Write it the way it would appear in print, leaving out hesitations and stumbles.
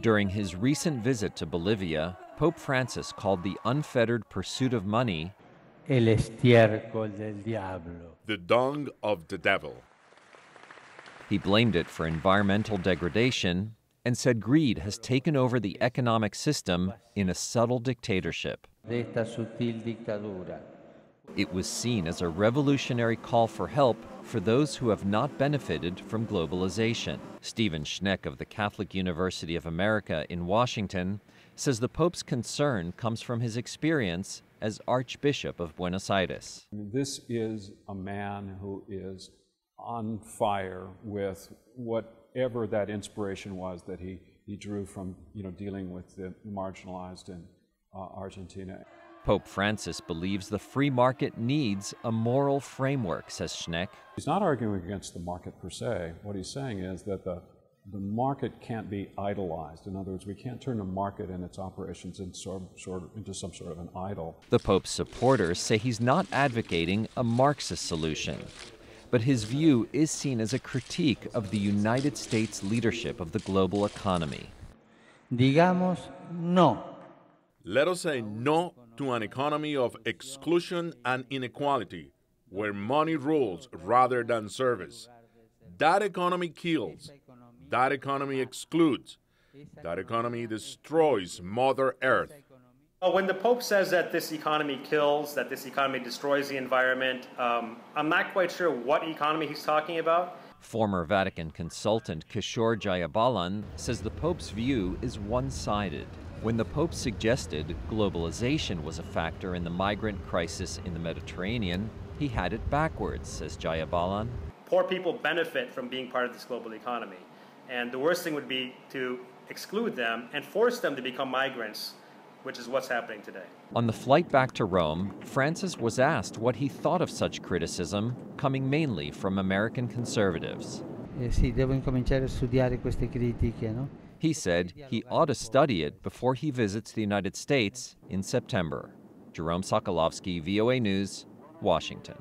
During his recent visit to Bolivia, Pope Francis called the unfettered pursuit of money el estiércol del diablo. The dung of the devil. He blamed it for environmental degradation and said greed has taken over the economic system in a subtle dictatorship. De esta sutil dictadura. It was seen as a revolutionary call for help for those who have not benefited from globalization. Stephen Schneck of the Catholic University of America in Washington says the Pope's concern comes from his experience as Archbishop of Buenos Aires. This is a man who is on fire with whatever that inspiration was that he drew from dealing with the marginalized in Argentina. Pope Francis believes the free market needs a moral framework, says Schneck. He's not arguing against the market per se. What he's saying is that the market can't be idolized. In other words, we can't turn the market and its operations into some sort of an idol. The Pope's supporters say he's not advocating a Marxist solution, but his view is seen as a critique of the United States leadership of the global economy. Digamos no. Let us say no to an economy of exclusion and inequality, where money rules rather than service. That economy kills. That economy excludes. That economy destroys Mother Earth. When the Pope says that this economy kills, that this economy destroys the environment, I'm not quite sure what economy he's talking about. Former Vatican consultant Kishore Jayabalan says the Pope's view is one-sided. When the Pope suggested globalization was a factor in the migrant crisis in the Mediterranean, he had it backwards, says Jayabalan. Poor people benefit from being part of this global economy. And the worst thing would be to exclude them and force them to become migrants, which is what's happening today. On the flight back to Rome, Francis was asked what he thought of such criticism, coming mainly from American conservatives. Sì, devo incominciare a studiare queste critiche, no? He said he ought to study it before he visits the United States in September. Jerome Socolovsky, VOA News, Washington.